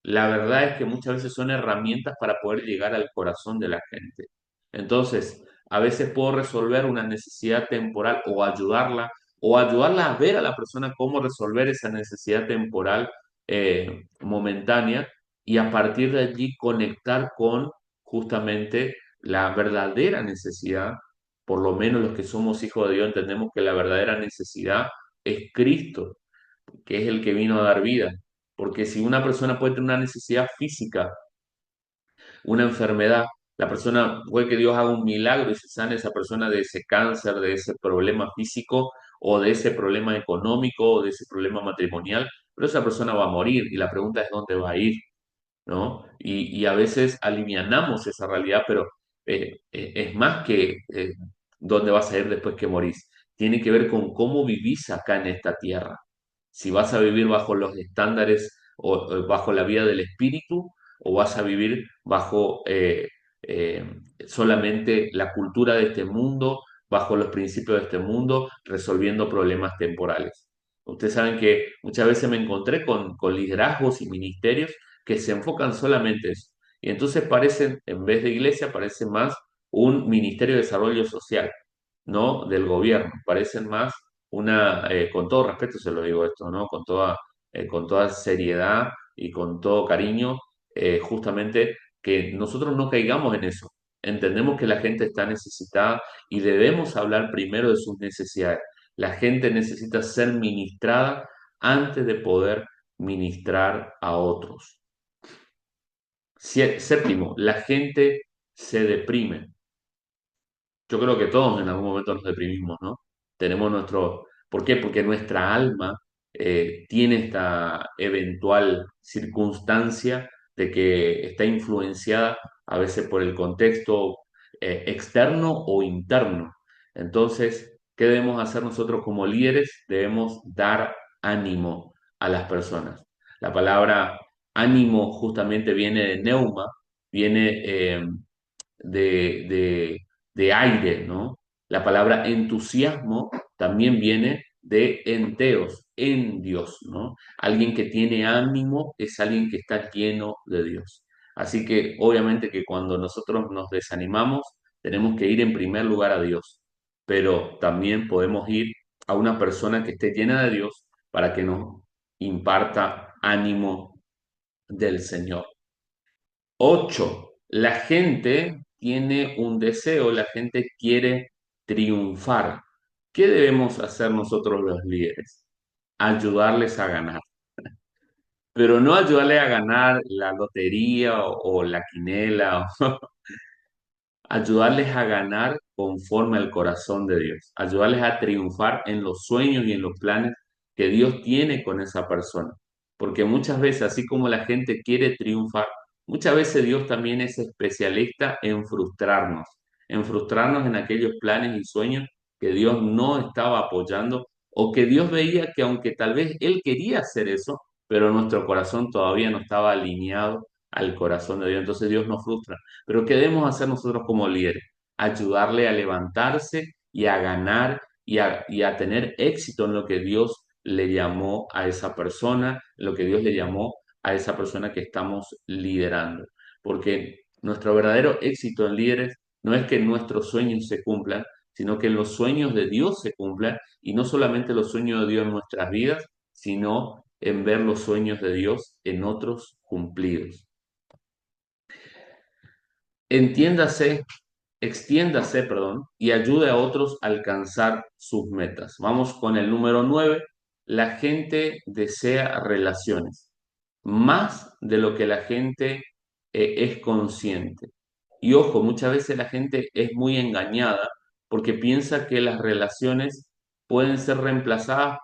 la verdad es que muchas veces son herramientas para poder llegar al corazón de la gente. Entonces, a veces puedo resolver una necesidad temporal o ayudarla a ver a la persona cómo resolver esa necesidad temporal momentánea y a partir de allí conectar con justamente la verdadera necesidad. Por lo menos los que somos hijos de Dios entendemos que la verdadera necesidad es Cristo, que es el que vino a dar vida. Porque si una persona puede tener una necesidad física, una enfermedad, la persona puede que Dios haga un milagro y se sane esa persona de ese cáncer, de ese problema físico o de ese problema económico o de ese problema matrimonial, pero esa persona va a morir y la pregunta es dónde va a ir, ¿no? Y a veces alivianamos esa realidad, pero es más que dónde vas a ir después que morís. Tiene que ver con cómo vivís acá en esta tierra. Si vas a vivir bajo los estándares o bajo la vida del espíritu o vas a vivir bajo eh, solamente la cultura de este mundo, bajo los principios de este mundo, resolviendo problemas temporales. Ustedes saben que muchas veces me encontré con liderazgos y ministerios que se enfocan solamente en eso. Y entonces parecen, en vez de iglesia, parecen más un ministerio de desarrollo social, ¿no? Del gobierno. Parecen más con todo respeto se lo digo esto, ¿no? Con toda seriedad y con todo cariño, justamente que nosotros no caigamos en eso. Entendemos que la gente está necesitada y debemos hablar primero de sus necesidades. La gente necesita ser ministrada antes de poder ministrar a otros. Séptimo, la gente se deprime. Yo creo que todos en algún momento nos deprimimos, ¿no? Tenemos nuestro... ¿Por qué? Porque nuestra alma tiene esta eventual circunstancia de que está influenciada a veces por el contexto externo o interno. Entonces, ¿qué debemos hacer nosotros como líderes? Debemos dar ánimo a las personas. La palabra ánimo justamente viene de neuma, viene de aire, ¿no? La palabra entusiasmo también viene de enteos, en Dios, ¿no? Alguien que tiene ánimo es alguien que está lleno de Dios. Así que obviamente que cuando nosotros nos desanimamos, tenemos que ir en primer lugar a Dios, pero también podemos ir a una persona que esté llena de Dios para que nos imparta ánimo del Señor. 8. La gente tiene un deseo, la gente quiere triunfar. ¿Qué debemos hacer nosotros los líderes? Ayudarles a ganar, pero no ayudarles a ganar la lotería o la quinela, ayudarles a ganar conforme al corazón de Dios, ayudarles a triunfar en los sueños y en los planes que Dios tiene con esa persona. Porque muchas veces, así como la gente quiere triunfar, muchas veces Dios también es especialista en frustrarnos en aquellos planes y sueños que Dios no estaba apoyando o que Dios veía que aunque tal vez Él quería hacer eso, pero nuestro corazón todavía no estaba alineado al corazón de Dios. Entonces Dios nos frustra. Pero ¿qué debemos hacer nosotros como líderes? Ayudarle a levantarse y a ganar y a tener éxito en lo que Dios le llamó a esa persona, en lo que Dios le llamó a esa persona que estamos liderando. Porque nuestro verdadero éxito en líderes no es que nuestros sueños se cumplan, sino que los sueños de Dios se cumplan y no solamente los sueños de Dios en nuestras vidas, sino en ver los sueños de Dios en otros cumplidos. Entiéndase, extiéndase, perdón, y ayude a otros a alcanzar sus metas. Vamos con el número 9. La gente desea relaciones, más de lo que la gente es consciente. Y ojo, muchas veces la gente es muy engañada porque piensa que las relaciones pueden ser reemplazadas,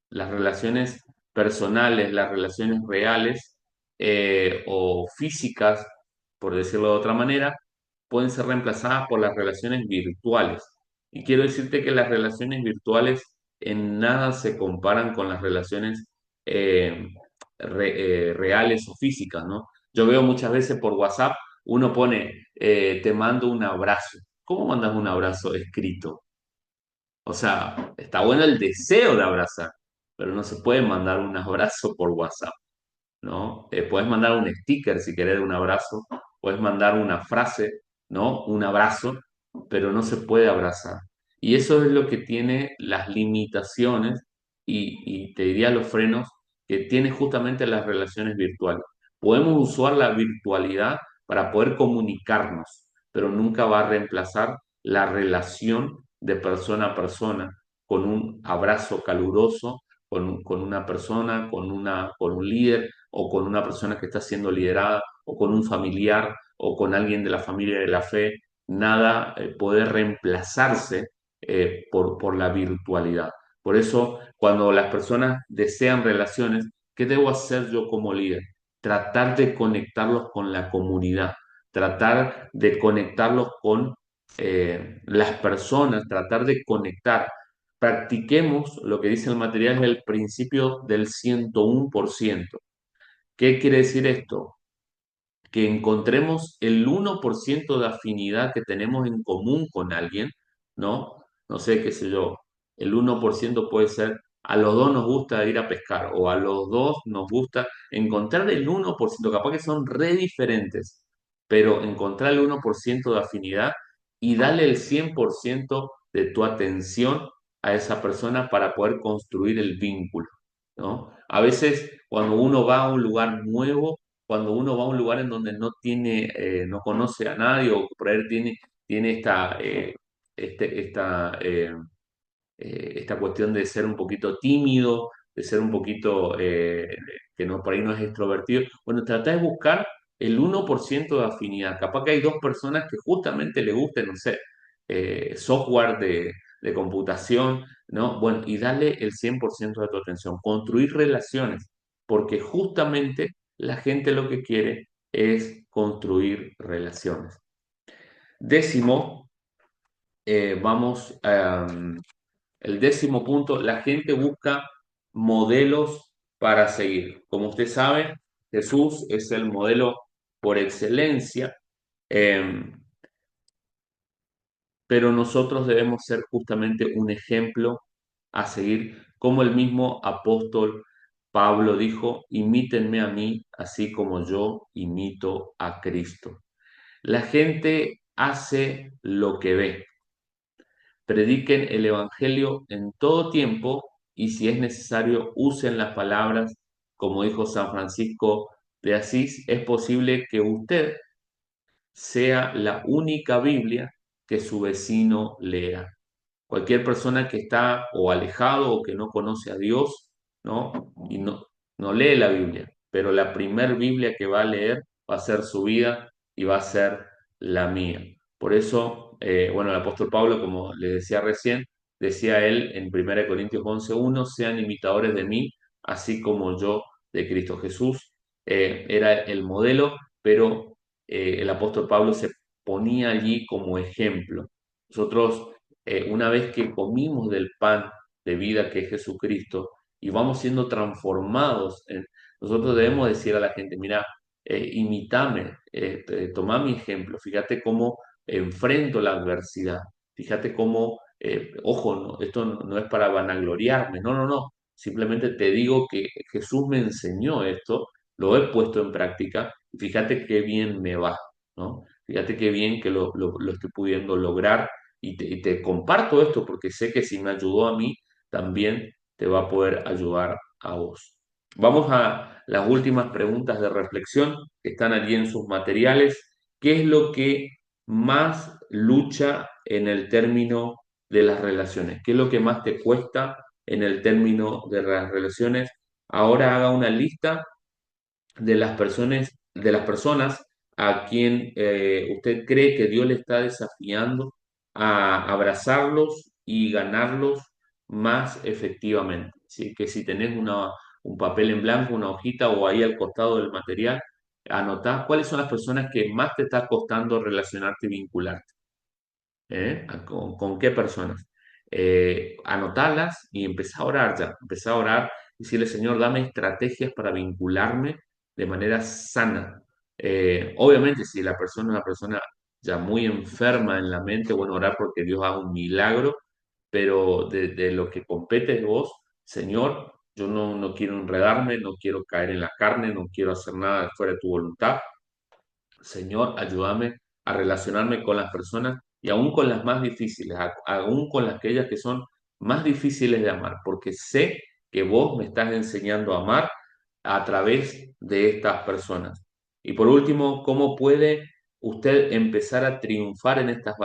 las relaciones personales, las relaciones reales o físicas, por decirlo de otra manera, pueden ser reemplazadas por las relaciones virtuales. Y quiero decirte que las relaciones virtuales en nada se comparan con las relaciones eh, reales o físicas, ¿no? Yo veo muchas veces por WhatsApp, uno pone, te mando un abrazo. ¿Cómo mandas un abrazo escrito? O sea, está bueno el deseo de abrazar, pero no se puede mandar un abrazo por WhatsApp, ¿no? Puedes mandar un sticker si querés de un abrazo, puedes mandar una frase, ¿no? Un abrazo, pero no se puede abrazar. Y eso es lo que tiene las limitaciones y te diría los frenos que tiene justamente las relaciones virtuales. Podemos usar la virtualidad para poder comunicarnos, pero nunca va a reemplazar la relación de persona a persona, con un abrazo caluroso, con una persona, con un líder o con una persona que está siendo liderada o con un familiar o con alguien de la familia de la fe. Nada puede reemplazarse por la virtualidad. Por eso, cuando las personas desean relaciones, ¿qué debo hacer yo como líder? Tratar de conectarlos con la comunidad, tratar de conectarlos con las personas, tratar de conectar. Practiquemos lo que dice el material, es el principio del 101%. ¿Qué quiere decir esto? Que encontremos el 1% de afinidad que tenemos en común con alguien, ¿no? No sé, qué sé yo, el 1% puede ser, a los dos nos gusta ir a pescar o a los dos nos gusta encontrar el 1%, capaz que son re diferentes, pero encontrar el 1% de afinidad y darle el 100% de tu atención a esa persona para poder construir el vínculo, ¿no? A veces cuando uno va a un lugar nuevo, cuando uno va a un lugar en donde no tiene, no conoce a nadie o por ahí tiene esta cuestión de ser un poquito tímido, de ser un poquito que no, por ahí no es extrovertido. Bueno, trata de buscar el 1% de afinidad. Capaz que hay dos personas que justamente le gusten, no sé, software de computación, ¿no? Bueno, y dale el 100% de tu atención. Construir relaciones, porque justamente la gente lo que quiere es construir relaciones. Décimo, vamos a el décimo punto, la gente busca modelos para seguir. Como usted sabe, Jesús es el modelo por excelencia, eh, pero nosotros debemos ser justamente un ejemplo a seguir, como el mismo apóstol Pablo dijo, imítenme a mí, así como yo imito a Cristo. La gente hace lo que ve. Prediquen el Evangelio en todo tiempo y si es necesario usen las palabras, como dijo San Francisco de Asís, es posible que usted sea la única Biblia que su vecino lea. Cualquier persona que está o alejado o que no conoce a Dios, ¿no? Y no lee la Biblia, pero la primer Biblia que va a leer va a ser su vida y va a ser la mía. Por eso, bueno, el apóstol Pablo, como le decía recién, decía él en 1 Corintios 11:1, sean imitadores de mí, así como yo de Cristo Jesús. Era el modelo, pero el apóstol Pablo se ponía allí como ejemplo. Nosotros una vez que comimos del pan de vida que es Jesucristo y vamos siendo transformados, nosotros debemos decir a la gente, mira, imítame, toma mi ejemplo, fíjate cómo enfrento la adversidad, fíjate cómo, ojo, esto no es para vanagloriarme, no, no, no, simplemente te digo que Jesús me enseñó esto, lo he puesto en práctica, y fíjate qué bien me va, ¿no? Fíjate qué bien que lo estoy pudiendo lograr y te comparto esto porque sé que si me ayudó a mí, también te va a poder ayudar a vos. Vamos a las últimas preguntas de reflexión que están allí en sus materiales. ¿Qué es lo que más lucha en el término de las relaciones? ¿Qué es lo que más te cuesta en el término de las relaciones? Ahora haga una lista de las personas a quien usted cree que Dios le está desafiando a abrazarlos y ganarlos más efectivamente. Así que si tenés un papel en blanco, una hojita o ahí al costado del material, anotá cuáles son las personas que más te está costando relacionarte y vincularte. ¿Eh? ¿Con qué personas? Anotarlas y empezar a orar ya, empezar a orar y decirle, Señor, dame estrategias para vincularme de manera sana. Obviamente, si la persona es una persona ya muy enferma en la mente, bueno, orar porque Dios haga un milagro, pero de lo que compete de vos, Señor, yo no quiero enredarme, no quiero caer en la carne, no quiero hacer nada fuera de tu voluntad. Señor, ayúdame a relacionarme con las personas y aún con las más difíciles, aún con aquellas que son más difíciles de amar, porque sé que vos me estás enseñando a amar a través de estas personas? Y por último, ¿cómo puede usted empezar a triunfar en estas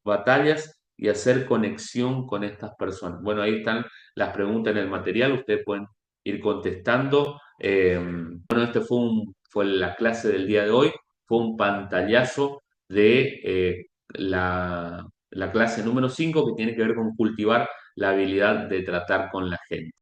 batallas y hacer conexión con estas personas? Bueno, ahí están las preguntas en el material, ustedes pueden ir contestando. Bueno, fue la clase del día de hoy, fue un pantallazo de la clase número 5 que tiene que ver con cultivar la habilidad de tratar con la gente.